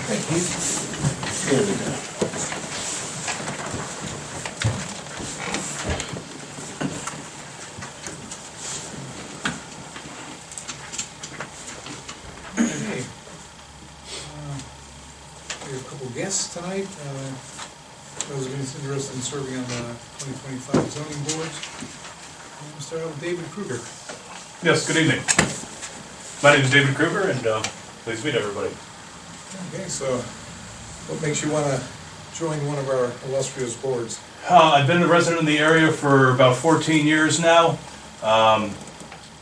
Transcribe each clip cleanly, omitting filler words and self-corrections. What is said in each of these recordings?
There we go. Okay. We have a couple guests tonight. Those of you interested in serving on the 2025 zoning boards. We'll start out with David Kruger. Yes, good evening. My name is David Kruger, and pleased to meet everybody. Okay, so what makes you want to join one of our illustrious boards? I've been a resident in the area for about 14 years now.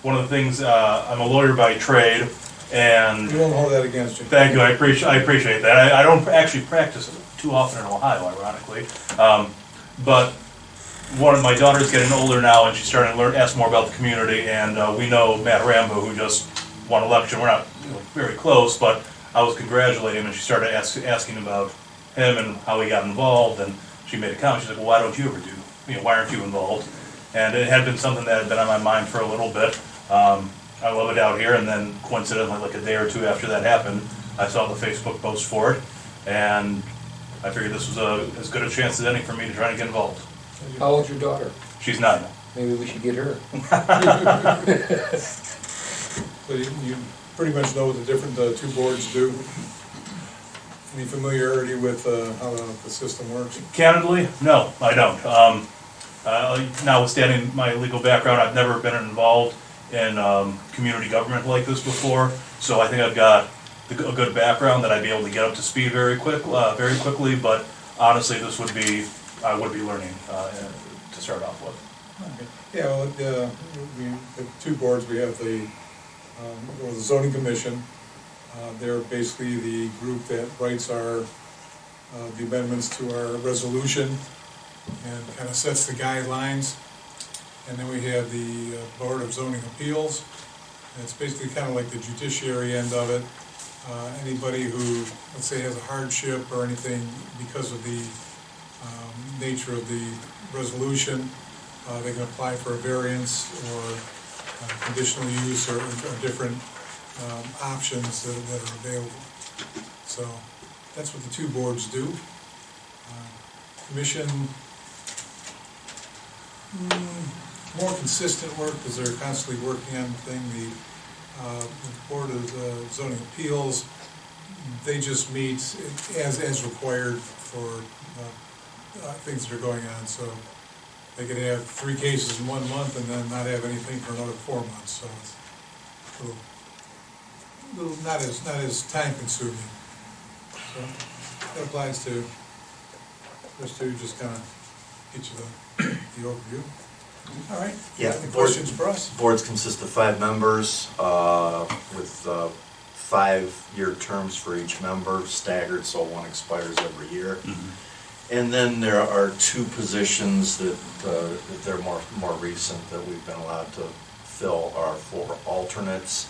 One of the things, I'm a lawyer by trade, and We won't hold that against you. thank you, I appreciate that. I don't actually practice too often in Ohio, ironically. But one of my daughter's getting older now, and she's starting to ask more about the community, and we know Matt Rambo, who just won election. We're not very close, but I was congratulating him, and she started asking about him and how he got involved, and she made a comment. She's like, well, why don't you ever do, why aren't you involved? And it had been something that had been on my mind for a little bit. I love it out here, and then coincidentally, like a day or two after that happened, I saw the Facebook post for it, and I figured this was as good a chance as any for me to try to get involved. How old's your daughter? She's 9. Maybe we should get her. So you pretty much know what the different two boards do? Any familiarity with how the system works? Candidly, no, I don't. Notwithstanding my legal background, I've never been involved in community government like this before, so I think I've got a good background that I'd be able to get up to speed very quickly. But honestly, I would be learning to start off with. Okay. Yeah, well, we have two boards. We have the zoning commission. They're basically the group that writes the amendments to our resolution and kind of sets the guidelines. And then we have the Board of Zoning Appeals. And it's basically kind of like the judiciary end of it. Anybody who, let's say, has a hardship or anything because of the nature of the resolution, they can apply for a variance or conditional use or different options that are available. So that's what the two boards do. Commission, more consistent work because they're constantly working on the thing. The Board of Zoning Appeals, they just meet as required for things that are going on. So they could have 3 cases in 1 month and then not have anything for another 4 months. So it's a little not as time consuming. So that applies to those two. Just kind of get you the overview. All right. Yeah. Any questions for us? Boards consist of 5 members with 5-year terms for each member, staggered, so one expires every year. Mm-hmm. And then there are 2 positions that they're more recent that we've been allowed to fill are for alternates.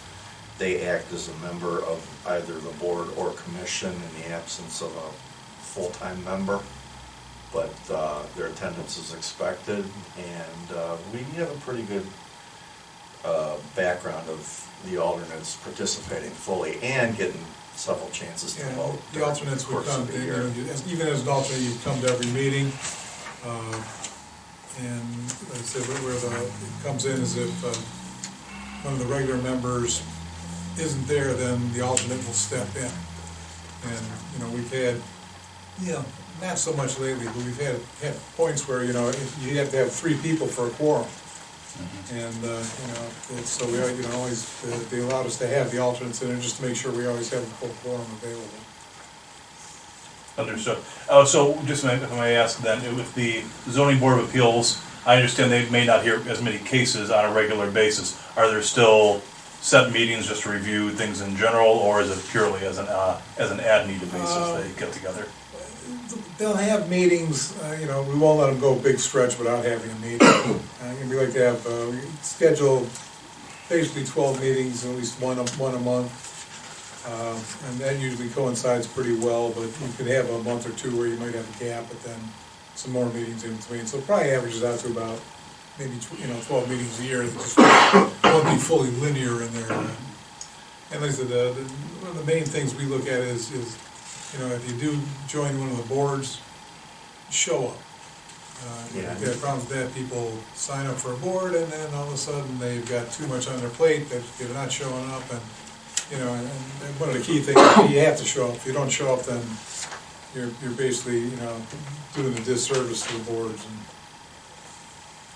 They act as a member of either the board or commission in the absence of a full-time member. But their attendance is expected, and we have a pretty good background of the alternates participating fully and getting several chances to vote. The alternates would come, even as an alternate, you'd come to every meeting. And like I said, where it comes in is if one of the regular members isn't there, then the alternate will step in. And, we've had, not so much lately, but we've had points where, you have to have 3 people for a quorum. Mm-hmm. And, so we, always, they allowed us to have the alternates in there just to make sure we always have a full quorum available. Understood. So just if I may ask then, with the Zoning Board of Appeals, I understand they may not hear as many cases on a regular basis. Are there still set meetings just to review things in general, or is it purely as an ad-needed basis they get together? They'll have meetings, we won't let them go a big stretch without having a meeting. We like to have, we schedule basically 12 meetings, at least one a month. And that usually coincides pretty well, but you could have a month or 2 where you might have a gap, but then some more meetings in between. So it probably averages out to about maybe 12 meetings a year. It just won't be fully linear in there. And like I said, one of the main things we look at is if you do join one of the boards, show up. Yeah. We've got problems with that, people sign up for a board and then all of a sudden they've got too much on their plate, that they're not showing up and, and one of the key things, you have to show up. If you don't show up, then you're basically, doing a disservice to the boards and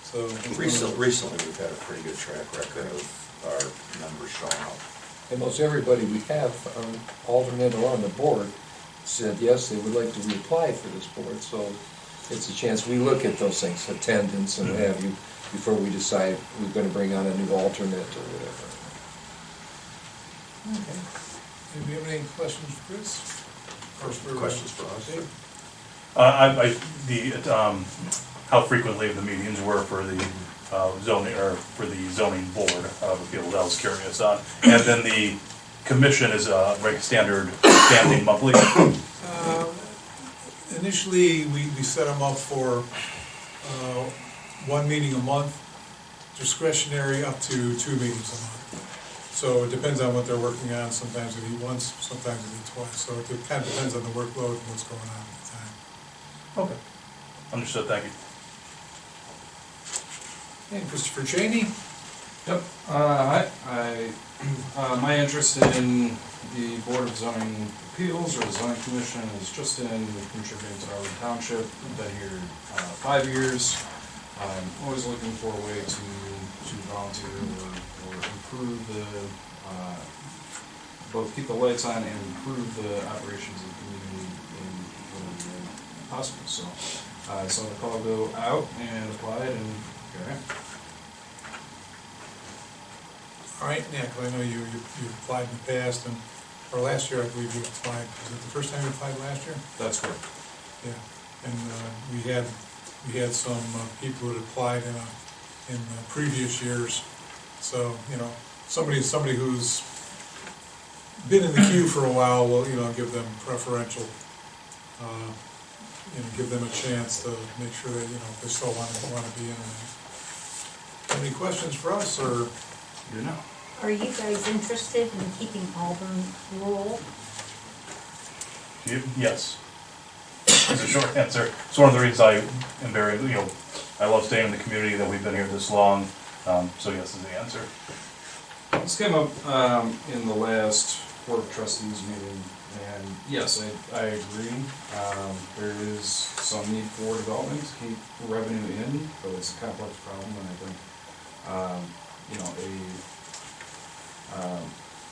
so. Recently, we've had a pretty good track record of our members showing up. And most everybody we have, alternate or on the board, said yes, they would like to reapply for this board, so it's a chance, we look at those things, attendance and what have you, before we decide we're gonna bring on a new alternate or whatever. Okay. Do you have any questions for Chris? Or for, Questions for us? Dave? How frequently the meetings were for the zoning, or for the zoning board of appeals, I was curious on. And then the commission is like standard standing monthly. Initially, we set them up for one meeting a month, discretionary up to 2 meetings a month. So it depends on what they're working on, sometimes we meet once, sometimes we meet twice, so it kind of depends on the workload and what's going on at the time. Okay. Understood, thank you. And Christopher Cheney? Yep, my interest in the Board of Zoning Appeals or the Zoning Commission is just in contributing to our township. I've been here 5 years. I'm always looking for a way to volunteer or improve both keep the lights on and improve the operations of the community in whatever way possible. So I saw the call go out and applied, and here I am. All right, Nick, I know you applied in the past, or last year, I believe you applied. Was it the first time you applied last year? That's correct. Yeah, and we had some people who had applied in previous years. So, somebody who's been in the queue for a while will, give them preferential, give them a chance to make sure that, they still want to be in there. Any questions for us, or? You know. Are you guys interested in keeping Auburn rural? Yes. It's a short answer. It's one of the reasons I am very, I love staying in the community, that we've been here this long. So yes is the answer. This came up in the last Board of Trustees meeting, and yes, I agree. There is some need for development to keep revenue in, but it's a complex problem, and I think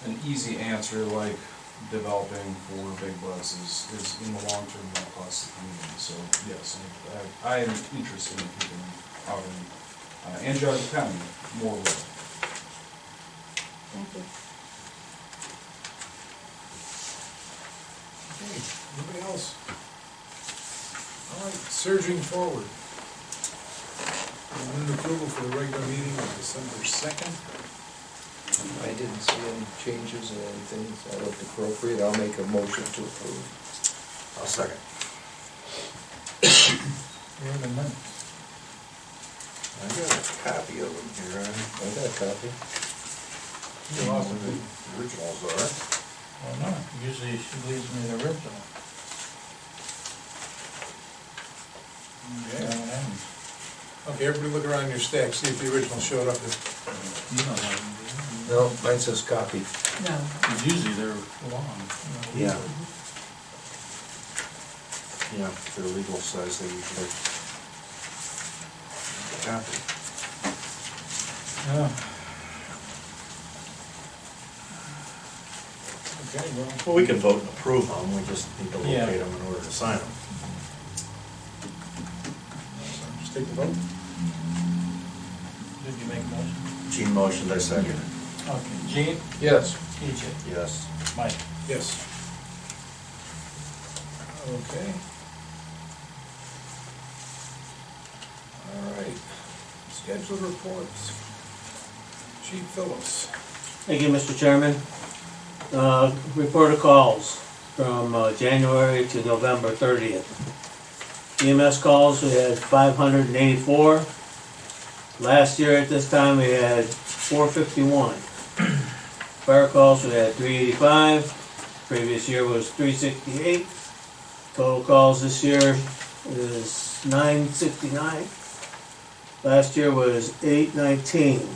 an easy answer like developing for big bucks is in the long term not cost the community. So yes, I am interested in keeping Auburn and Geauga County more rural. Thank you. Okay, anybody else? All right, surging forward. Move approval for the regular meeting of December 2nd. I didn't see any changes or anything, so that looked appropriate, I'll make a motion to approve. I'll second. We're in the minutes. I got a copy of them here. I got a copy. You lost them, The originals are. Well, no, usually she leaves me the original. Okay. Okay, everybody look around your stack, see if the original showed up. You don't have them, No, mine says copy. do you? 'Cause usually they're long. Yeah. Yeah, they're legal size, they usually copy. Yeah. Okay, well, Well, we can vote and approve them, we just need to Yeah. locate them in order to sign them. just take the vote. Did you make a motion? Gene motioned, I seconded. Okay, Gene, Yes. EJ, Yes. Mike. Yes. Okay. All right, scheduled reports. Chief Phillips. Thank you, Mr. Chairman. Report of calls from January to November 30th. EMS calls, we had 584. Last year at this time, we had 451. Fire calls, we had 385. previous year was 368. Total calls this year is 969. Last year was 819.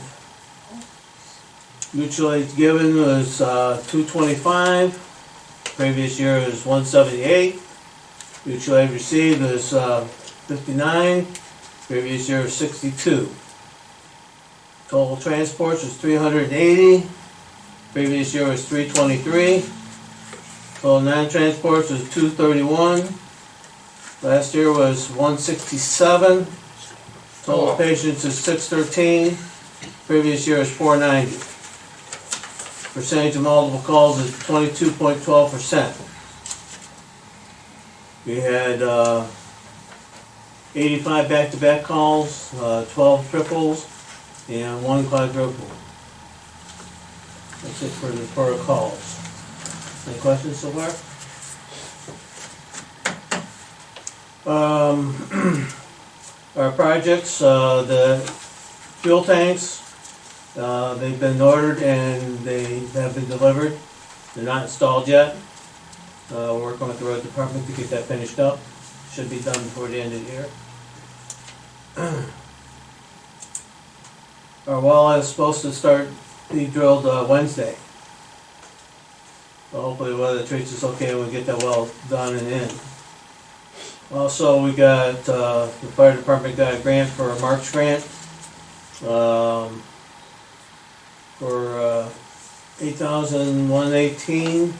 Mutual aid given was 225. Previous year was 178. Mutual aid received was 59. Previous year was 62. Total transports was 380. Previous year was 323. Total non-transports was 231. Last year was 167. Total patients is 613. Previous year is 490. Percentage of multiple calls is 22.12%. We had 85 back-to-back calls, 12 triples, and 1 quadruple. That's it for the calls. Any questions so far? Our projects, the fuel tanks, they've been ordered and they have been delivered. They're not installed yet. We're working with the road department to get that finished up. Should be done before the end of the year. Our well is supposed to start be drilled Wednesday. So hopefully the weather treats us okay when we get that well done and in. Also, we got, the fire department got a grant for a March grant, for, $8,118.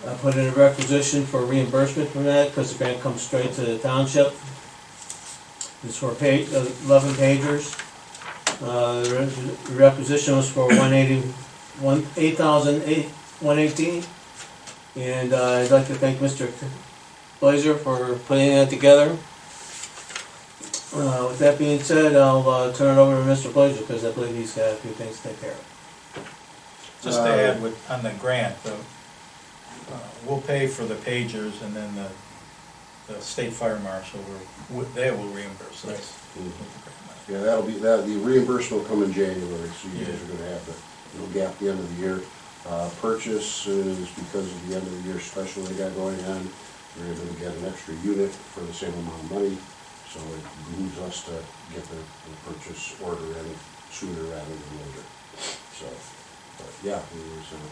I put in a requisition for reimbursement from that, because the grant comes straight to the township. It's for 11 pagers. The requisition was for $8,118. And, I'd like to thank Mr. Blazer for putting that together. With that being said, I'll turn it over to Mr. Blazer, because I believe he's got a few things to take care of. Just to add on the grant, we'll pay for the pagers and then the state fire marshal, they will reimburse us. Yeah, the reimbursement will come in January, so you guys are gonna have the little gap at the end of the year. Purchase is because of the end of the year special they got going on. We're able to get an extra unit for the same amount of money, so it behooves us to get the purchase order in sooner rather than later. So, but yeah, it was an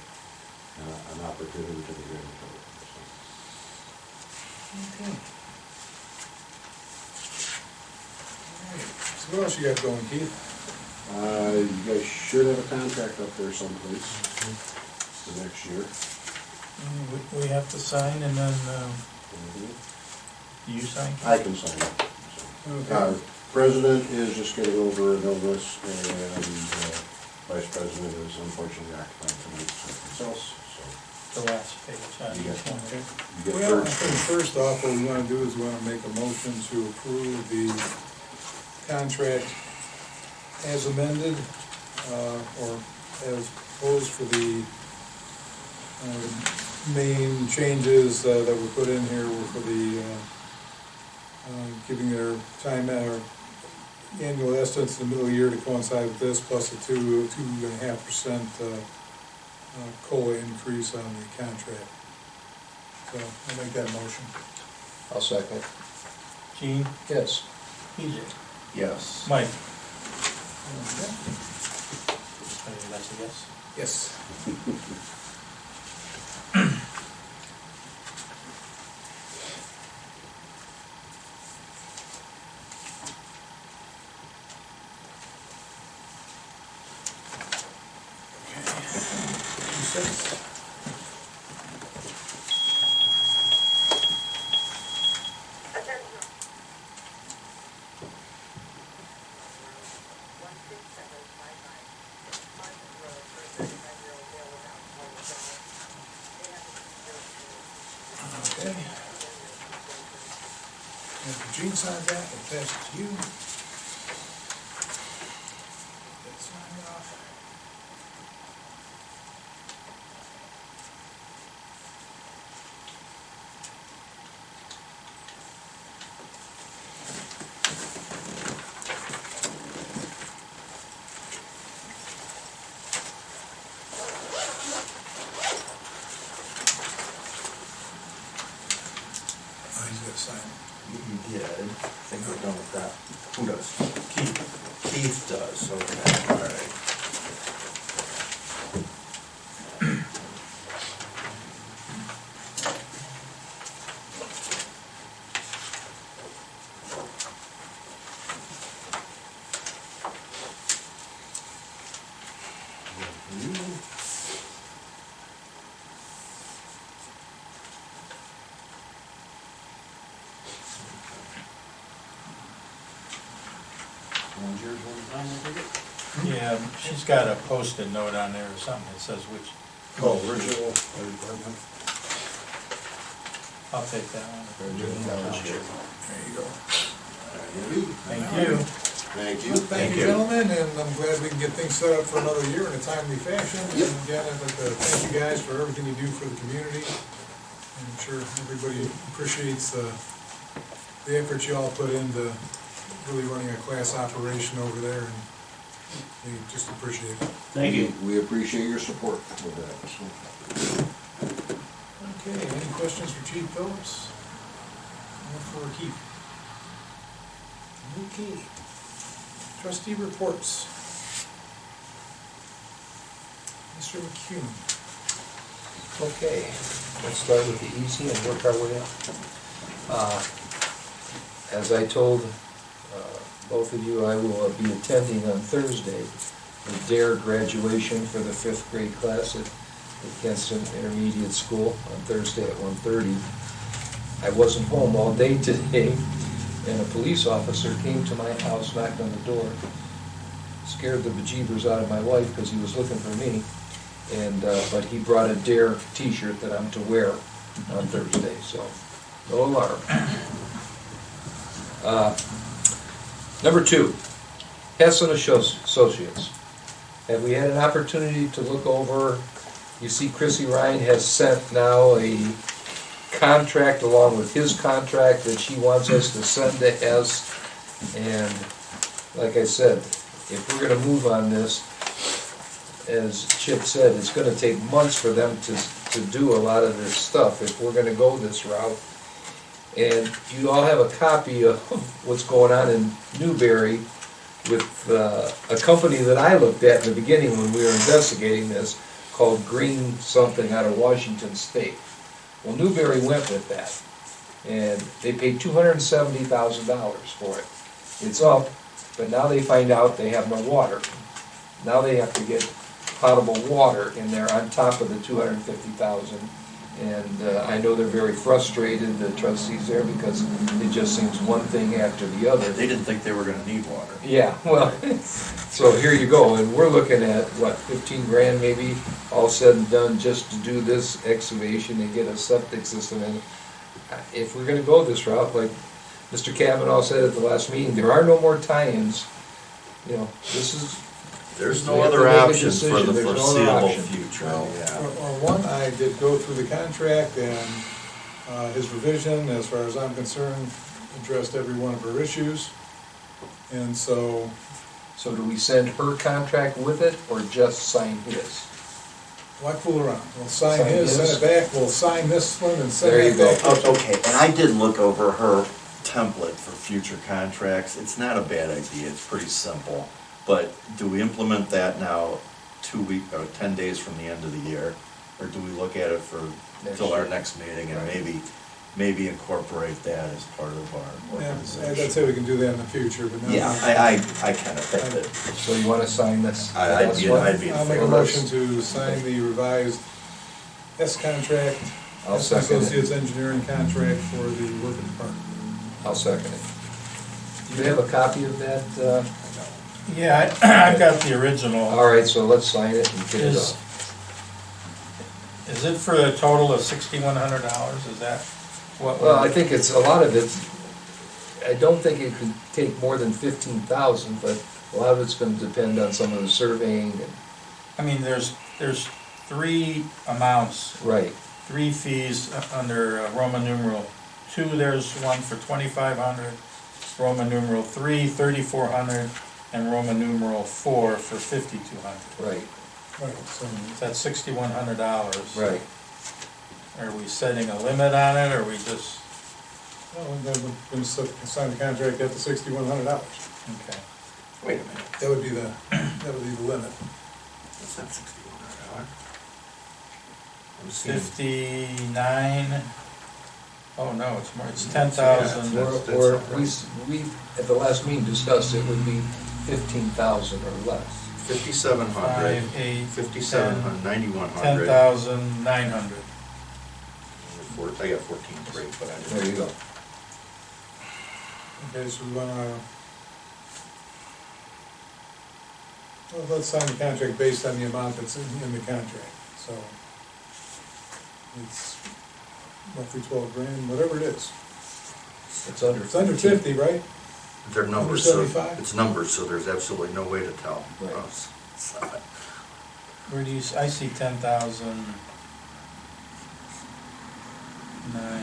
opportunity to the grant. Okay. So what else you got going, Keith? You guys should have a contract up there someplace for next year. We have to sign and then, you sign? I can sign it. Okay. President is just getting over an illness, and Vice President is unfortunately occupied tonight someplace else, so. The last page on You each got- one. Okay. You get Well, I first. think first off, what we wanna do is we wanna make a motion to approve the contract as amended, or as proposed for the main changes that were put in here were for the giving their time, or annual estimates in the middle of the year to coincide with this, plus a 2.5% COLA increase on the contract. So I'll make that motion. I'll second. Gene, Yes. PJ, Yes. Mike. Okay. That's a yes? Yes. Okay. After Gene signs that, I'll pass it to you. Get signed off. sign. You did, I think we're done with that. Who does? Keith. Keith does, okay, all right. One's yours, one's mine, I take it? Yeah, she's got a post-it note on there or something that says which, Oh, original, fire department. I'll take that one. There you go. Thank you. Thank you. Thank you, gentlemen, and I'm glad we can get things set up for another year in a timely fashion. Yep. And again, I'd like to thank you guys for everything you do for the community. And I'm sure everybody appreciates the effort you all put into really running a class operation over there, and we just appreciate it. Thank you. We appreciate your support with that, so. Okay, any questions for Chief Phillips? Or for Keith? Okay. Trustee reports. Mr. McCune. Okay, let's start with the easy and work our way up. As I told both of you, I will be attending on Thursday the DARE graduation for the 5th grade class at Kenston Intermediate School on Thursday at 1:30. I wasn't home all day today, and a police officer came to my house, knocked on the door, scared the bejeebers out of my wife because he was looking for me, and but he brought a DARE t-shirt that I'm to wear on Thursday, so no alarm. Number 2, Hessen Associates. Have we had an opportunity to look over? You see Chrissy Ryan has sent now a contract along with his contract that she wants us to send to Hess. And like I said, if we're gonna move on this, as Chip said, it's gonna take months for them to do a lot of this stuff if we're gonna go this route. And you all have a copy of what's going on in Newberry with a company that I looked at in the beginning when we were investigating this, called Green something out of Washington State. Well, Newberry went with that, and they paid $270,000 for it. It's up, but now they find out they have no water. Now they have to get potable water in there on top of the $250,000. And I know they're very frustrated, the trustees there, because it just seems one thing after the other. They didn't think they were gonna need water. Yeah, well, so here you go, and we're looking at, what, 15 grand maybe, all said and done, just to do this excavation and get a septic system in. If we're gonna go this route, like Mr. Kavanaugh said at the last meeting, there are no more tie-ins. You know, this is, There's We no have to other make a option for decision. the There's no other foreseeable option. future, Well, yeah. one, I did go through the contract, and his revision, as far as I'm concerned, addressed every one of her issues. And so, so do we send her contract with it, or just sign his? why fool around? We'll sign Sign his, send his. it back, we'll sign this one and send There it you go. back. Oh, okay, and I did look over her template for future contracts. It's not a bad idea, it's pretty simple. But do we implement that now 10 days from the end of the year? Or do we look at it till our next meeting and maybe incorporate that as part of our Yeah, organization? I'd say we can do that in the future, but now. Yeah, I kind of think that, So you wanna sign this? I'd last be one? in I'll make a favor. motion to sign the revised S contract, I'll S second it. Associates Engineering contract for the working department. I'll second it. Do you have a copy of that? Yeah, I've got the original. All right, so let's sign it and get it Is, up. is it for a total of $6,100? Is that what? Well, I think it's, a lot of it, I don't think it could take more than 15,000, but a lot of it's gonna depend on some of the surveying and, I mean, there's three amounts, right. three fees under Roman numeral 2, there's one for 2,500, Roman numeral 3, 3,400, and Roman numeral 4 for 5,200. Right, Right, so, So that's $6,100. right. Are we setting a limit on it, or we just, Well, and then we're gonna sign the contract at the $6,100. Okay. Wait a minute, That would be the limit. that's not $6,100. I'm seeing, 59, oh no, it's more, it's Yeah, 10,000. that's- Or, not we, at the last meeting discussed it would be 15,000 or less. 5,700, 5, 8, 5,700, 9,100. 10,900. I got 14.3, but I There didn't. you go. Okay, so we wanna, well, let's sign the contract based on the amount that's in the contract, so. It's roughly 12 grand, whatever it is. It's under. It's under 50, right? They're numbers, so, 75? it's numbers, so there's absolutely no way to tell Right. us. So, Where do you, I see 10,000.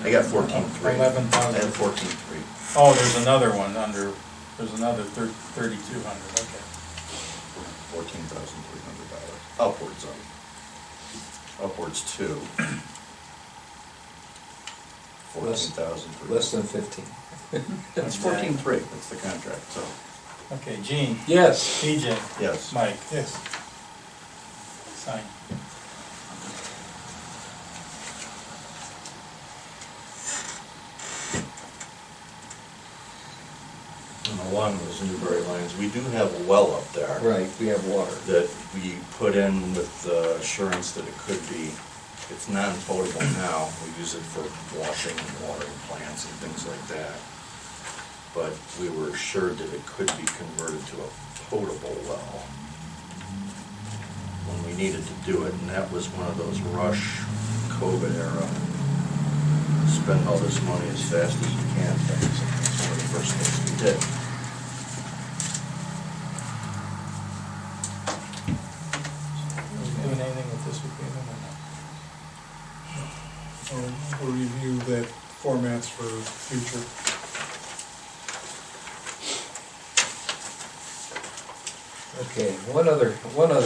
I got 14.3. I 11,000. had 14.3. Oh, there's another one under, there's another 3,200, okay. $14,300. Upwards to Less $14,300. than 15. That's 14.3, that's the contract, so, Okay, Gene, Yes. TJ, yes. Mike, Yes. sign. And along those Newberry lines, we do have a well up there. Right, we have water. That we put in with the assurance that it could be, it's non-potable now, we use it for washing and watering plants and things like that. But we were assured that it could be converted to a potable well when we needed to do it, and that was one of those rush COVID era, spend all this money as fast as you can things, and that's one of the first things we did. Are we doing anything with this agreement or not? We'll review that formats for future. Okay, one other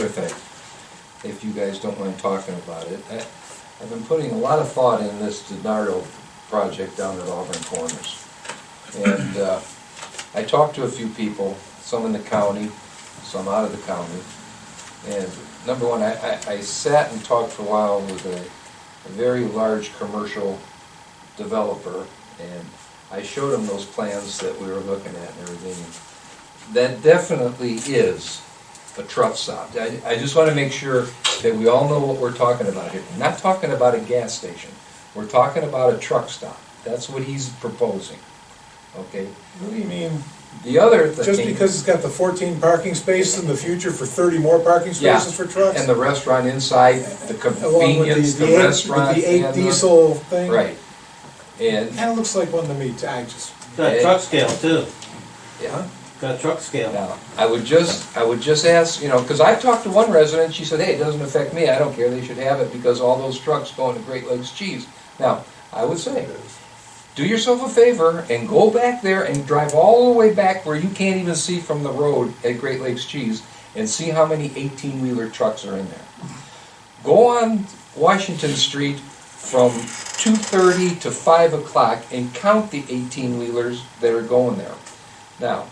thing, if you guys don't mind talking about it. I've been putting a lot of thought in this DiNardo project down at Auburn Corners. And I talked to a few people, some in the county, some out of the county. And number one, I sat and talked for a while with a very large commercial developer, and I showed him those plans that we were looking at and everything. That definitely is a truck stop. I just want to make sure that we all know what we're talking about here. We're not talking about a gas station. We're talking about a truck stop. That's what he's proposing, okay? What do you mean? The other thing... Just because it's got the 14 parking spaces in the future for 30 more parking Yeah, spaces for trucks? and the restaurant inside, the convenience, the restaurant, With the 8 and diesel thing? Right. And, Kinda looks like one to me, I just, Got truck scale too, yeah. got truck scale. Now, I would just ask, because I've talked to one resident, she said, hey, it doesn't affect me, I don't care, they should have it because all those trucks go into Great Lakes Cheese. Now, I would say, do yourself a favor and go back there and drive all the way back where you can't even see from the road at Great Lakes Cheese and see how many 18-wheeler trucks are in there. Go on Washington Street from 2:30 to 5 o'clock and count the 18-wheelers that are going there. Now,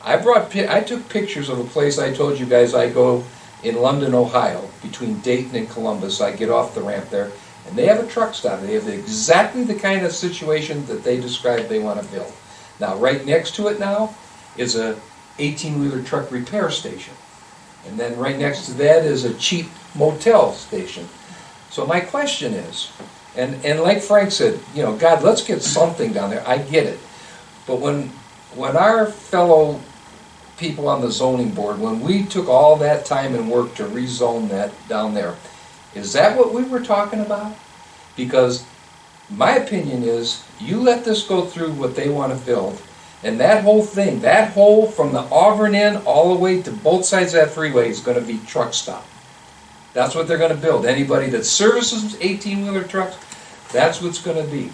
I took pictures of a place I told you guys I go in London, Ohio, between Dayton and Columbus. I get off the ramp there, and they have a truck stop. They have exactly the kind of situation that they described they want to build. Now, right next to it now is a 18-wheeler truck repair station. And then right next to that is a cheap motel station. So my question is, and like Frank said, God, let's get something down there. I get it. But when our fellow people on the zoning board, when we took all that time and work to rezone that down there, is that what we were talking about? Because my opinion is, you let this go through what they want to build, and that whole thing, that whole from the Auburn end all the way to both sides of that freeway is going to be truck stop. That's what they're going to build. Anybody that services 18-wheeler trucks, that's what's going to be.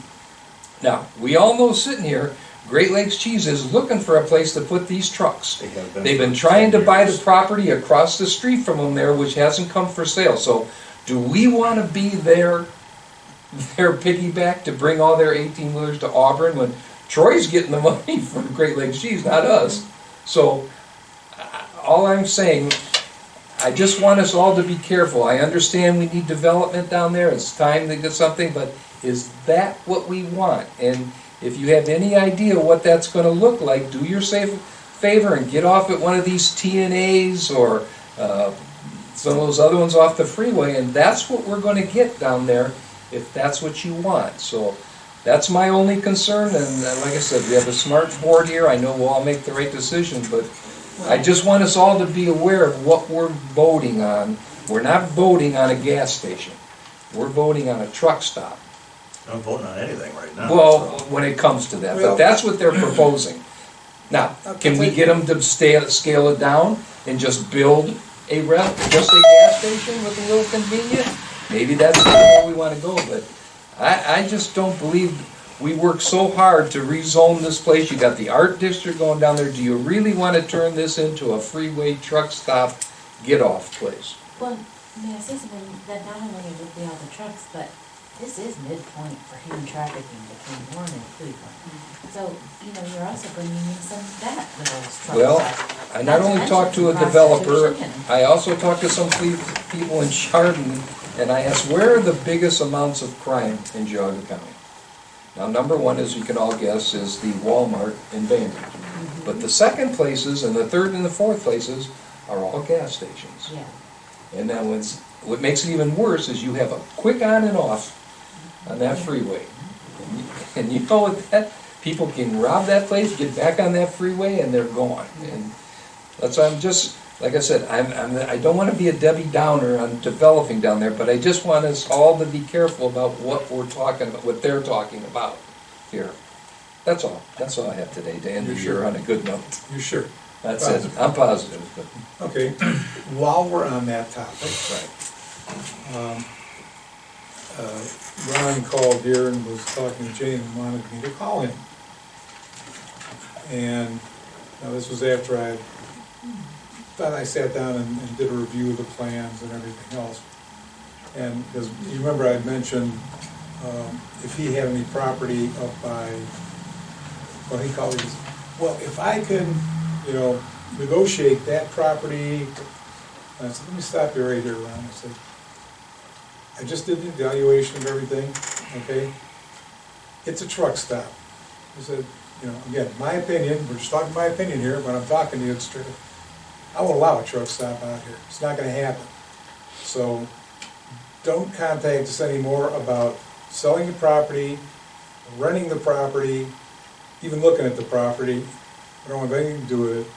Now, we all know sitting here, Great Lakes Cheese is looking for a place to put these trucks. They've been trying to buy the property across the street from them there, which hasn't come for sale. So, do we want to be their piggyback to bring all their 18-wheelers to Auburn when Troy's getting the money from Great Lakes Cheese, not us. So, all I'm saying, I just want us all to be careful. I understand we need development down there, it's time to get something, but is that what we want? And if you have any idea what that's gonna look like, do yourself a favor and get off at one of these TNAs or some of those other ones off the freeway, and that's what we're gonna get down there, if that's what you want. So, that's my only concern, and like I said, we have a smart board here, I know we'll all make the right decision, but I just want us all to be aware of what we're voting on. We're not voting on a gas station, we're voting on a truck stop. I'm voting on anything right now. Well, so. when it comes to that, Well- but that's what they're proposing. Now, can we get them to scale it down and just build just a gas station with a little convenience? Maybe that's where we wanna go, but I just don't believe, we worked so hard to rezone this place, you got the art district going down there, do you really wanna turn this into a freeway truck stop, get-off place? Well, may I say something, that not only would be all the trucks, but this is midpoint for human trafficking between Warren and Cleveland. So, you know, you're also bringing in some of that with those trucks. Well, I not only talked to a developer, I also talked to some people in Chardon, and I asked, where are the biggest amounts of crime in Geauga County? Now, number one, as you can all guess, is the Walmart in Bainbridge. But the second places, and the third and the fourth places, are all gas stations. Yeah. And then what makes it even worse is you have a quick on and off on that freeway. And you know what that, people can rob that place, get back on that freeway, and they're gone. And that's why I'm just, like I said, I don't wanna be a Debbie Downer on developing down there, but I just want us all to be careful about what we're talking about, what they're talking about here. That's all I have today, to end the year on a good note. You sure? That's it, I'm positive, but. Okay, while we're on that topic, Ron called here and was talking to Jane and wanted me to call him. And now this was after I thought I sat down and did a review of the plans and everything else. And because you remember I'd mentioned if he had any property up by, well, he called it, well, if I can, you know, negotiate that property. I said, let me stop you right here, Ron. I said, I just did the evaluation of everything, okay? It's a truck stop. I said, you know, again, my opinion, we're just talking my opinion here, but I'm talking to you straight. I won't allow a truck stop out here. It's not gonna happen. So don't contact us anymore about selling the property, renting the property, even looking at the property. I don't have anything to do with it.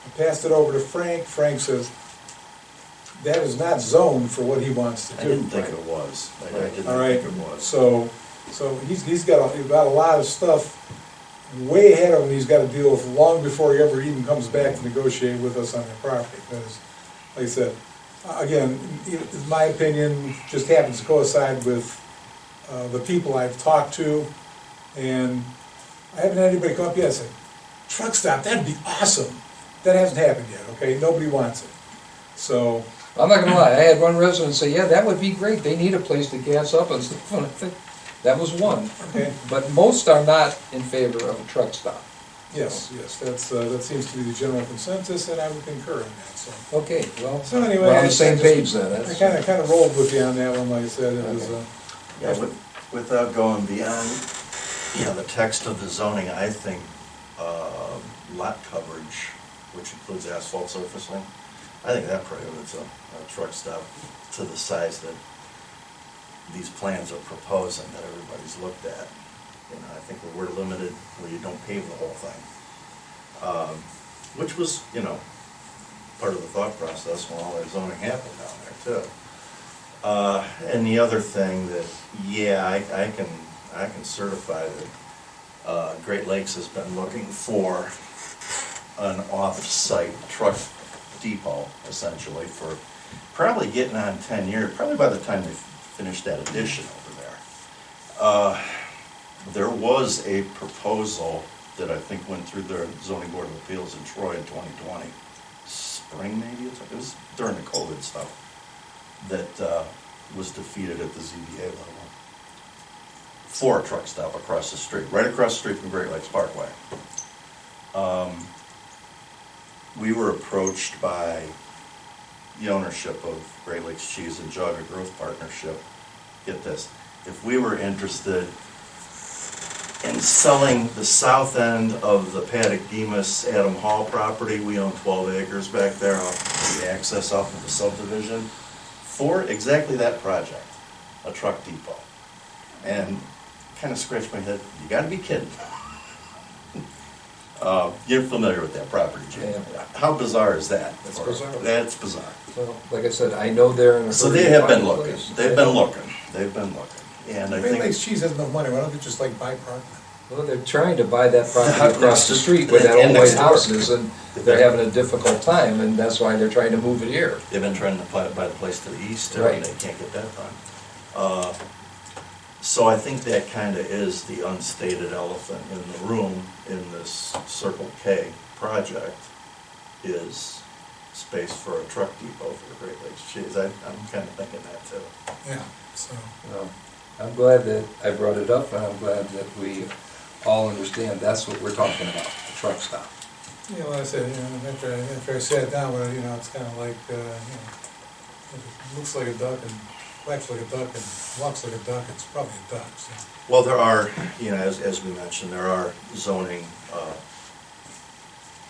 I passed it over to Frank. Frank says, that is not zoned for what he wants to do. I didn't think it was. I didn't All right, think it was. so he's got a lot of stuff way ahead of him he's got to deal with long before he ever even comes back to negotiate with us on that property. Because, like I said, again, my opinion just happens to coincide with the people I've talked to, and I haven't had anybody come up yet and say, truck stop, that'd be awesome. That hasn't happened yet, okay? Nobody wants it. So, I'm not gonna lie, I had one resident say, yeah, that would be great, they need a place to gas up and stuff, and I think, that was one. okay, But most are not in favor of a truck stop. yes, that seems to be the general consensus, and I would concur on that, so. Okay, well, So anyway, we're on I the same just- page then, I that's. kinda rolled with you on that one, like I said, it was, Yeah, without going beyond, the text of the zoning, I think, lot coverage, which includes asphalt surfacing, I think that prohibits a truck stop to the size that these plans are proposing, that everybody's looked at. I think we're limited where you don't pave the whole thing. Which was, part of the thought process when all that zoning happened down there too. And the other thing that, I can certify that Great Lakes has been looking for an off-site truck depot, essentially, for probably getting on 10 years, probably by the time they finish that addition over there. There was a proposal that I think went through the zoning board of appeals in Troy in 2020, spring maybe, it was during the COVID stuff, that was defeated at the ZBA level for a truck stop across the street, right across the street from Great Lakes Parkway. We were approached by the ownership of Great Lakes Cheese and Jug, a growth partnership. Get this, if we were interested in selling the south end of the Paddock Demas Adam Hall property, we own 12 acres back there, off the access off of the subdivision, for exactly that project, a truck depot. And kind of scratched my head, you gotta be kidding. You're familiar with that property, Jim. Yeah. How bizarre is that? That's bizarre. That's bizarre. Well, like I said, I know they're in a. So hurry they to have find been a looking, place. they've been looking, they've been looking. And I Great think, Lakes Cheese has no money, why don't they just like buy parkland? Well, they're trying to buy that property across the street where that And old next white door. house is, and they're having a difficult time, and that's why they're trying to move it here. they've been trying to buy the place to the east, too, Right. and they can't get that done. So I think that kinda is the unstated elephant in the room in this Circle K project, is space for a truck depot for Great Lakes Cheese. I'm kinda thinking that too. Yeah, so. Well, I'm glad that I brought it up, and I'm glad that we all understand that's what we're talking about, the truck stop. You know, like I said, you know, after I sat down with it, you know, it's kind of like, you know, if it looks like a duck and quacks like a duck and walks like a duck, it's probably a duck, so. Well, there are, you know, as we mentioned, there are zoning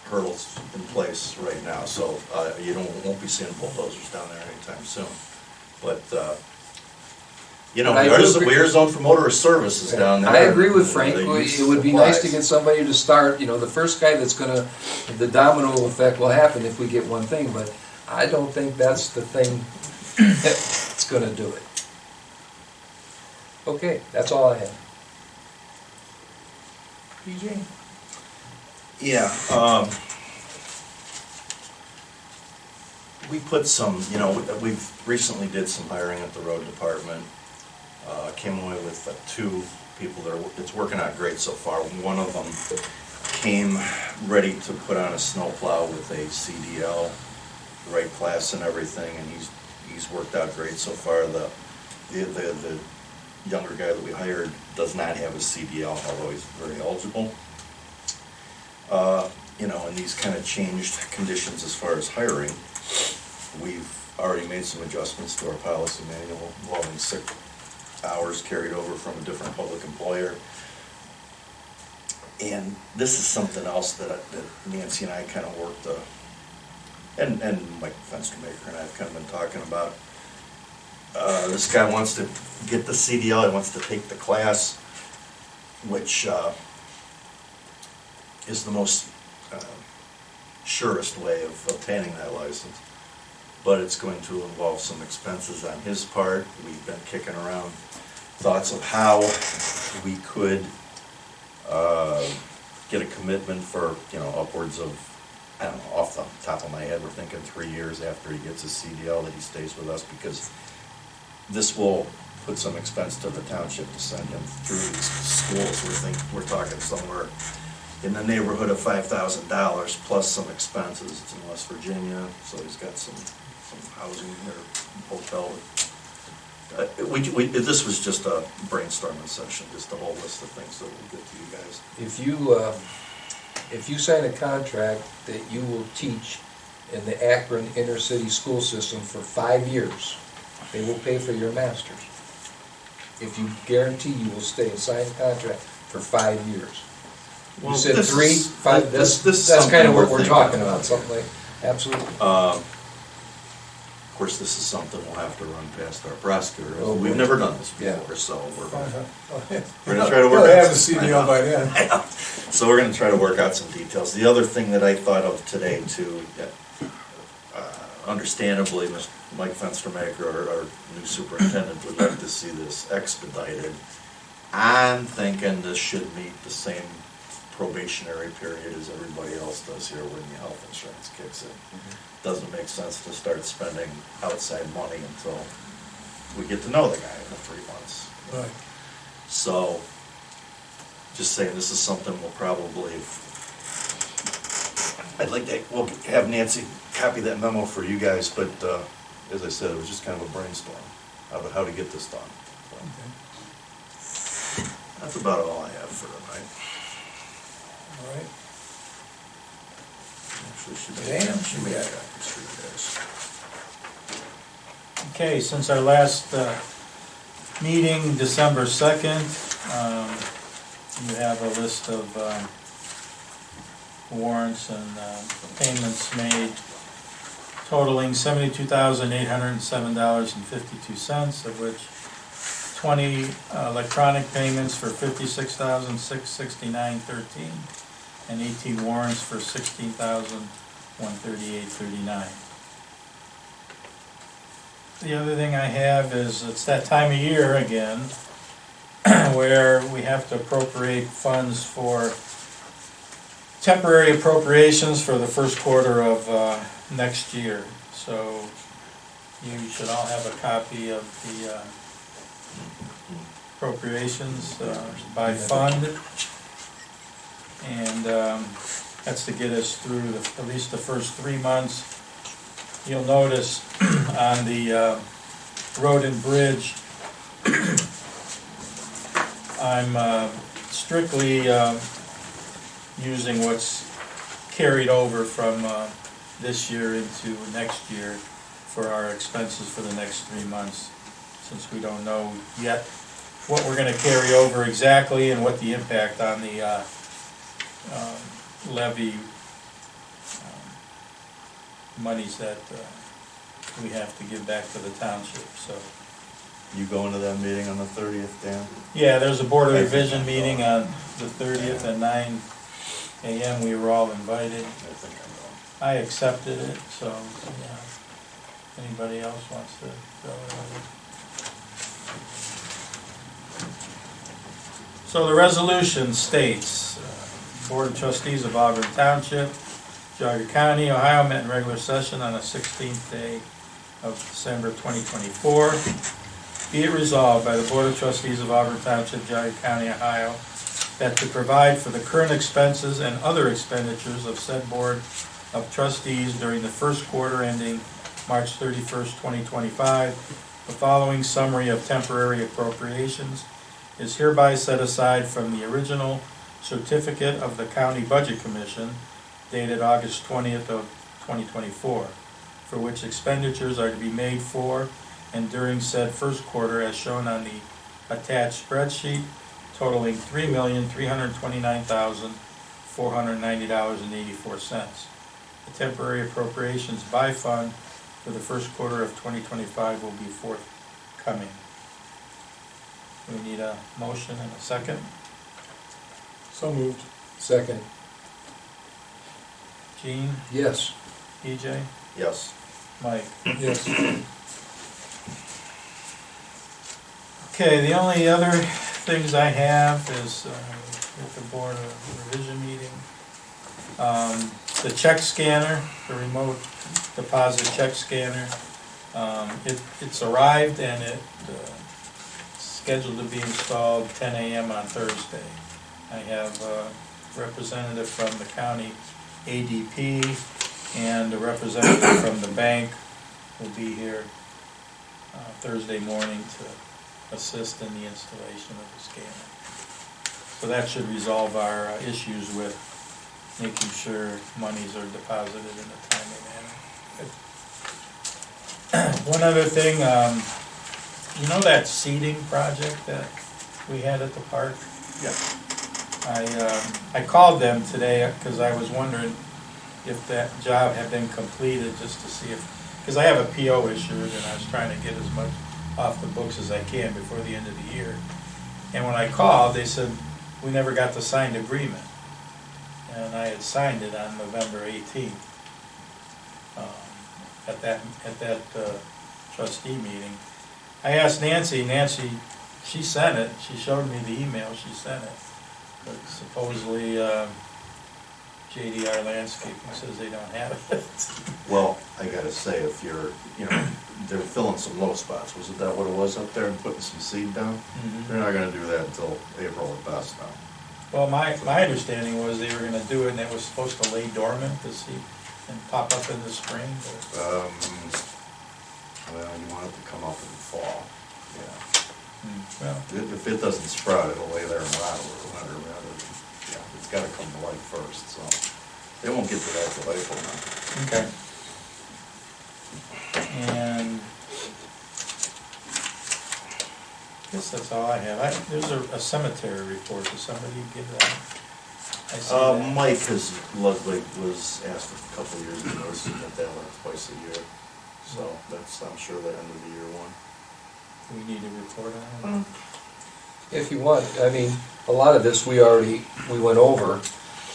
hurdles in place right now, so you won't be seeing bulldozers down there anytime soon. But, you know, I we agree. are zoned for motorist services down there. I agree with Frank, The use it would be nice to applies. get somebody to start, you know, the first guy that's gonna, the domino effect will happen if we get one thing, but I don't think that's the thing that's gonna do it. Okay, that's all I have. PJ? Yeah, we put some, you know, we've recently did some hiring at the road department. Came away with two people that are, it's working out great so far. One of them came ready to put on a snowplow with a CDL, the right class and everything, and he's worked out great so far. The younger guy that we hired does not have a CDL, although he's very eligible. You know, and these kind of changed conditions as far as hiring. We've already made some adjustments to our policy manual involving sick hours carried over from a different public employer. And this is something else that Nancy and I kind of worked, and Mike Fenstermaker and I have kind of been talking about. This guy wants to get the CDL, he wants to take the class, which is the most surest way of obtaining that license. But it's going to involve some expenses on his part. We've been kicking around thoughts of how we could get a commitment for, you know, upwards of, I don't know, off the top of my head, we're thinking 3 years after he gets his CDL that he stays with us, because this will put some expense to the township to send him through these schools. We're talking somewhere in the neighborhood of $5,000 plus some expenses. It's in West Virginia, so he's got some housing or hotel. This was just a brainstorming session, just a whole list of things that we'll get to you guys. If you sign a contract that you will teach in the Akron inner city school system for 5 years, they will pay for your master's. If you guarantee you will stay and sign a contract for 5 years. You Well, said this 3, is- 5, this is that's kind of something what we're we're thinking talking about. about, something like, absolutely. Of course, this is something we'll have to run past our prosecutor. Oh, We've boy. never done this Yeah. before, so we're We're gonna try to work They'll out have a some- CDL by then. So we're gonna try to work out some details. The other thing that I thought of today too, understandably, Mike Fenstermaker, our new superintendent, would like to see this expedited. I'm thinking this should meet the same probationary period as everybody else does here when the health insurance kicks in. Doesn't make sense to start spending outside money until we get to know the guy in the 3 months. Right. So, just saying, this is something we'll probably, I'd like to, we'll have Nancy copy that memo for you guys, but, as I said, it was just kind of a brainstorm about how to get this done. Okay. That's about all I have for tonight. All right. Actually, she Dan? made copies for you guys. Okay, since our last meeting, December 2nd, you have a list of warrants and payments made totaling $72,807.52, of which 20 electronic payments for $56,669.13, and 18 warrants for $16,138.39. The other thing I have is, it's that time of year again, where we have to appropriate funds for temporary appropriations for the first quarter of next year. So you should all have a copy of the appropriations by fund. And that's to get us through at least the first 3 months. You'll notice on the road and bridge, I'm strictly using what's carried over from this year into next year for our expenses for the next 3 months, since we don't know yet what we're gonna carry over exactly and what the impact on the levy monies that we have to give back to the township, so. You going to that meeting on the 30th, Dan? Yeah, there's a Board of Revision meeting on the 30th at 9 a.m. We were all invited. I think I'm going. I accepted it, so, yeah. If anybody else wants to go. So the resolution states, Board of Trustees of Auburn Township, Geauga County, Ohio, met in regular session on the 16th day of December 2024. Be it resolved by the Board of Trustees of Auburn Township, Geauga County, Ohio, that to provide for the current expenses and other expenditures of said Board of Trustees during the first quarter ending March 31st, 2025, the following summary of temporary appropriations is hereby set aside from the original certificate of the County Budget Commission dated August 20th of 2024, for which expenditures are to be made for and during said first quarter as shown on the attached spreadsheet, totaling $3,329,490.84. The temporary appropriations by fund for the first quarter of 2025 will be forthcoming. We need a motion and a second. So moved. Second, Gene, yes. EJ, Yes. Mike. Yes. Okay, the only other things I have is with the Board of Revision meeting. The check scanner, the remote deposit check scanner, it's arrived and it's scheduled to be installed 10 a.m. on Thursday. I have a representative from the county ADP and a representative from the bank will be here Thursday morning to assist in the installation of the scanner. So that should resolve our issues with making sure monies are deposited in a timely manner. One other thing, you know that seeding project that we had at the park? Yeah. I called them today because I was wondering if that job had been completed, just to see if, because I have a PO issued and I was trying to get as much off the books as I can before the end of the year. And when I called, they said, we never got the signed agreement. And I had signed it on November 18th at that trustee meeting. I asked Nancy, she sent it, she showed me the email, she sent it. But supposedly JDR Landscaping says they don't have it. Well, I gotta say, if you're, they're filling some low spots, wasn't that what it was up there, and putting some seed down? Mhm. They're not gonna do that until April at best now. Well, my understanding was they were gonna do it and it was supposed to lay dormant to see and pop up in the spring, but Well, you want it to come up in the fall, yeah. Well, If it doesn't sprout, it'll lay there and rot over the winter rather than, yeah, it's gotta come to life first, so. They won't get to that till April now. okay. And I guess that's all I have. There's a cemetery report. Does somebody give that? I see that. Mike has, Ludwig was asked a couple of years ago to submit that one twice a year. So that's, I'm sure, the end of the year one. Do we need a report on it? If you want, I mean, a lot of this we went over.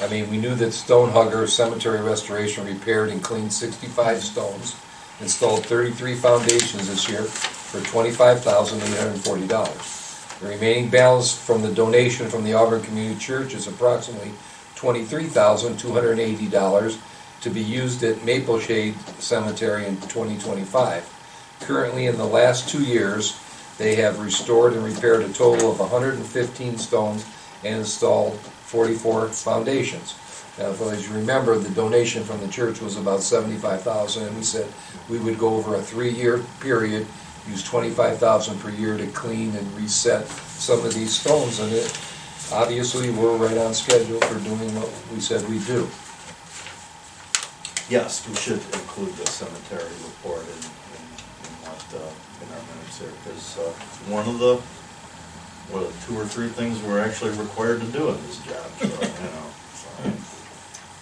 I mean, we knew that Stonehugger Cemetery Restoration repaired and cleaned 65 stones, installed 33 foundations this year for $25,840. The remaining balance from the donation from the Auburn Community Church is approximately $23,280 to be used at Mapleshade Cemetery in 2025. Currently, in the last 2 years, they have restored and repaired a total of 115 stones and installed 44 foundations. Now, as you remember, the donation from the church was about $75,000, and we said we would go over a 3-year period, use $25,000 per year to clean and reset some of these stones, and it, obviously, we're right on schedule for doing what we said we'd do. Yes, we should include the cemetery report in our minutes here, because one of the 2 or 3 things we're actually required to do in this job, so, you know. So.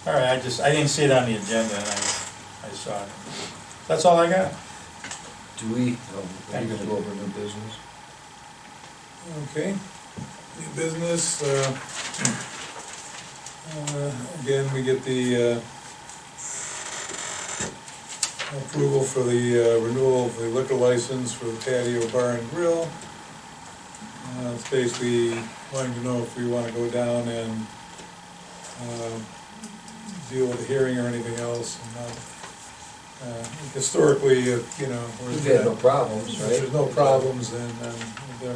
All right, I didn't see it on the agenda, and I saw it. That's all I got. Do we, are you gonna go over new business? Okay, new business, again, we get the approval for the renewal of the liquor license for the patio bar and grill. It's basically wanting to know if we want to go down and deal with the hearing or anything else. And, historically, you know, We've had no problems, if right? there's no problems, then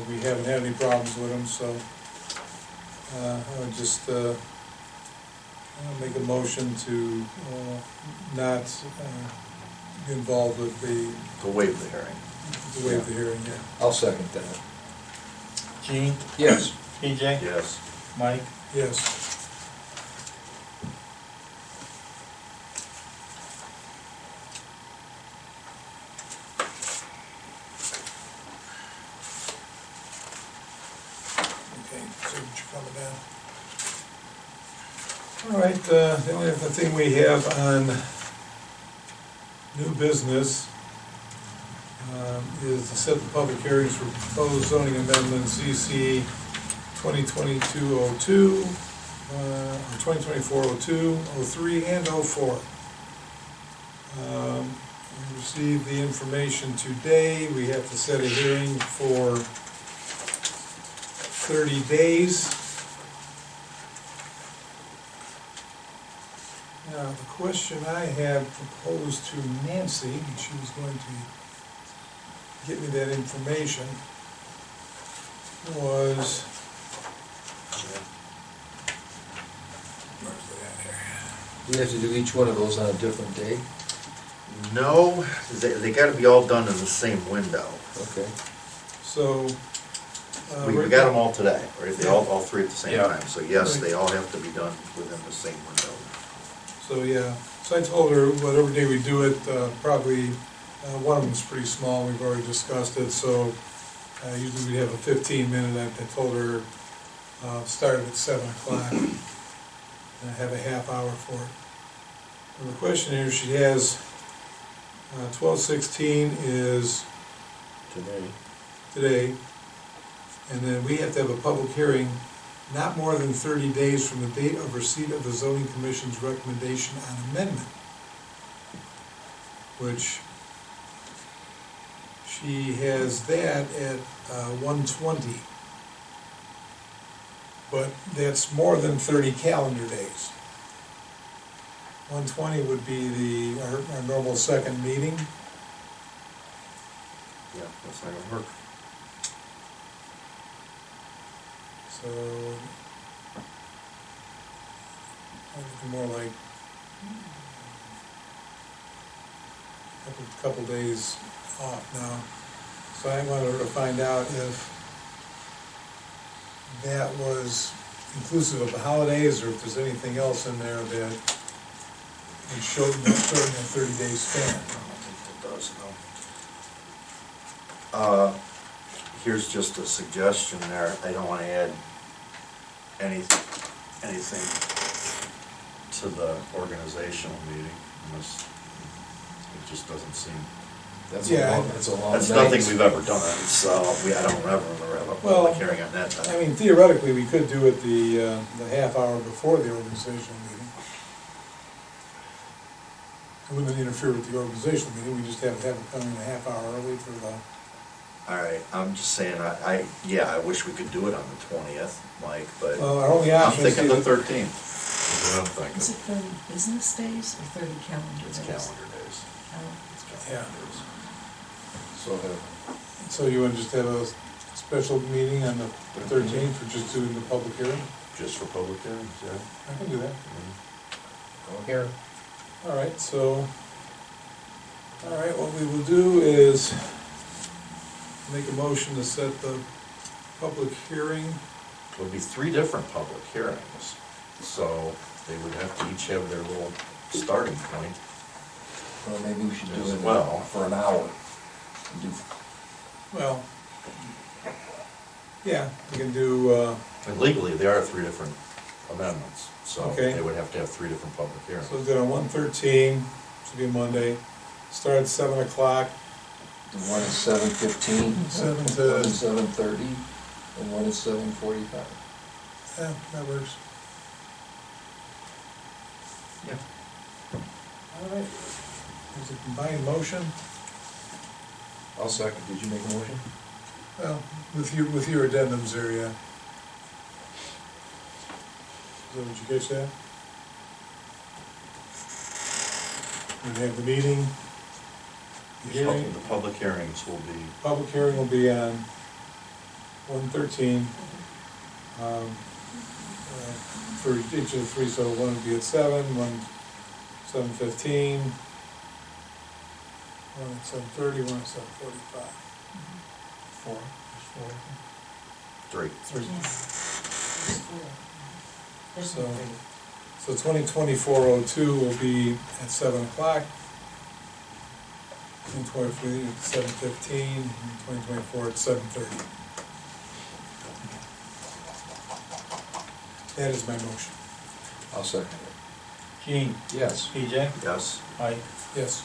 we haven't had any problems with them, so I would just make a motion to not be involved with To waive the hearing. to waive the hearing, yeah. I'll second that. Gene, Yes. PJ, Yes. Mike, Yes. Okay, so you're coming down. All right, the only other thing we have on new business is to set the public hearings for proposed zoning amendments, ZC 2022-02, or 2024-02, 03, and 04. We received the information today. We have to set a hearing for 30 days. Now, the question I had proposed to Nancy, and she was going to get me that information, was, where's that here? We have to do each one of those on a different day? No, they gotta be all done in the same window. Okay. So. We got them all today, right? They all 3 at the same Yeah. time, so yes, they all have to be done within the same window. So, yeah, so I told her whatever day we do it, probably, one of them's pretty small, we've already discussed it, so usually we have a 15-minute, I told her, start at 7 o'clock, and have a half hour for it. And the question here, she has, 12/16 is today, and then we have to have a public hearing not more than 30 days from the date of receipt of the zoning commission's recommendation on amendment, which she has that at 1:20. But that's more than 30 calendar days. 1:20 would be our normal second meeting. Yeah, that's not gonna work. So, I'm looking more like a couple days off now. So I wanted her to find out if that was inclusive of the holidays, or if there's anything else in there that would shorten that 30-day span. I don't think it does, no. Here's just a suggestion there, I don't wanna add anything to the organizational meeting, unless, it just doesn't seem, That's Yeah. a long that's night. nothing we've ever done, so I don't ever have a Well, public hearing on that time. I mean, theoretically, we could do it the half hour before the organizational meeting. It wouldn't interfere with the organizational meeting, we just have to have it come in a half hour early for the, All right, I'm just saying, yeah, I wish we could do it on the 20th, Mike, but well, our only I'm option is thinking the either. 13th. That's what I'm thinking. Is it 30 business days or 30 calendar It's days? calendar days. Oh. Yeah, So so you would just have a special meeting on the 13th for just doing the public hearing? Just for public hearings, yeah. I can do that. go here. All right, so, all right, what we will do is make a motion to set the public hearing. There'll be 3 different public hearings, so they would have to each have their little starting point. Well, maybe we should do As it well. for an hour. Do- Well, yeah, we can do, And legally, there are 3 different amendments, so Okay. they would have to have 3 different public hearings. so we'll do it on 1/13, should be Monday, start at 7 o'clock. The one is 7:15, 7 one to, is 7:30, and one is 7:45. yeah, that works. Yeah. All right, there's a combined motion, I'll second. Did you make a motion? well, with your addendums there, yeah. So did you catch that? We have the meeting, the hearing, The public hearings will be, public hearing will be on 1/13. For each of the 3, so one would be at 7, one 7:15, one at 7:30, one at 7:45. 4, there's 3. 4, 3. There's four. There's So- no three. So 2024-02 will be at 7 o'clock. 2023 at 7:15, and 2024 at 7:30. That is my motion. I'll second it. Gene, Yes. PJ, Yes. Mike, Yes.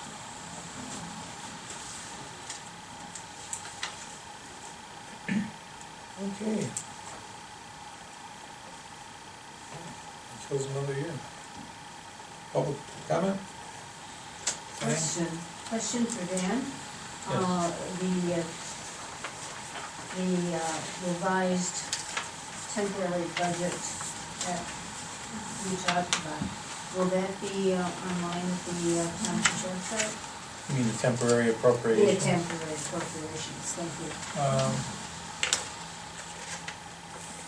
Okay. Close another year. Public comment? Question for Dan. The revised temporary budget that we talked about, will that be online at the township website? you mean the temporary The appropriation? temporary appropriations, thank you.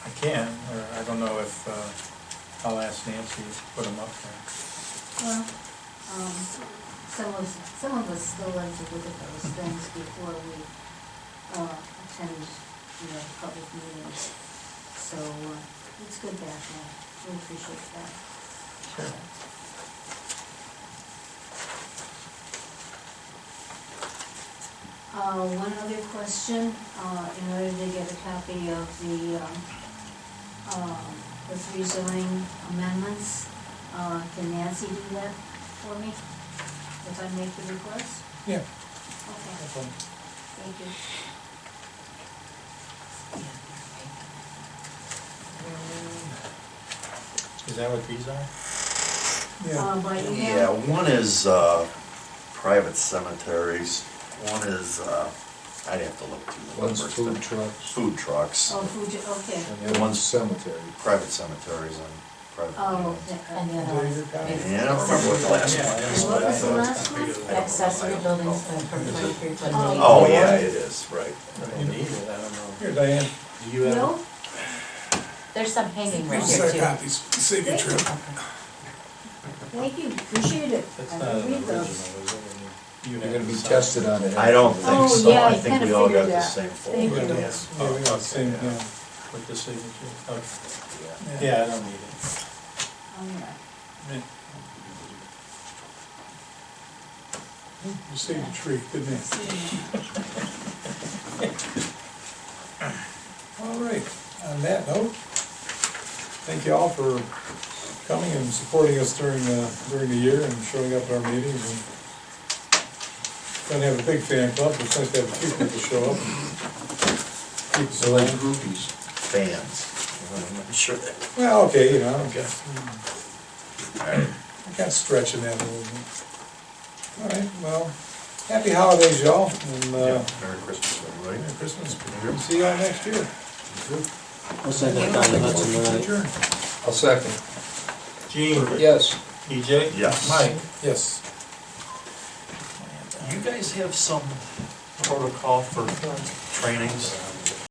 I can, or I don't know if, I'll ask Nancy to put them up there. Well, some of us still like to look at those things before we attend, public meetings. So it's good back now. We appreciate that. Sure. One other question, in order to get a copy of the 3 zoning amendments, can Nancy do that for me? If I make the request? Yeah. Okay, no problem. thank you. Is that what these are? Yeah, By Yeah, email? one is private cemeteries, one is, I'd have to look through the One's numbers. food but- trucks, Food trucks, Oh, okay. and the other one's cemetery. private cemeteries and private. Oh, And the other Do ones. your copy. Yeah, I don't remember what the last one is, What but I was the thought. last one? Accessory buildings from 23 to Oh, yeah, it is, right. You need it, I don't know. Here, Diane. Do you have? No? There's some hanging right These here are too. copies, save your trip. Thank you, appreciate it. That's I not will an read original, those. is it? You're gonna be tested on it. I don't think Oh, so, yeah, I I think kinda we all got figured the that. same Thank folder. you. Yeah, we got the same, yeah. with the signature. Okay. Yeah. Yeah, I don't need it. You saved a tree, didn't you? All right, on that note, thank you all for coming and supporting us during the year and showing up at our meetings. And don't have a big fan club, but it's nice to have a few people show up. Keep us So like alive. groupies. Fans. I'm not sure that. Well, okay, you know, I guess. I got stretching that a little bit. All right, well, happy holidays, y'all, and, Merry Christmas, everybody. Merry Christmas. See y'all next year. I'll send that down to Hudson tonight. Adjourn. I'll second. Gene, Yes. EJ? Yes. Mike? Yes. You guys have some protocol for trainings?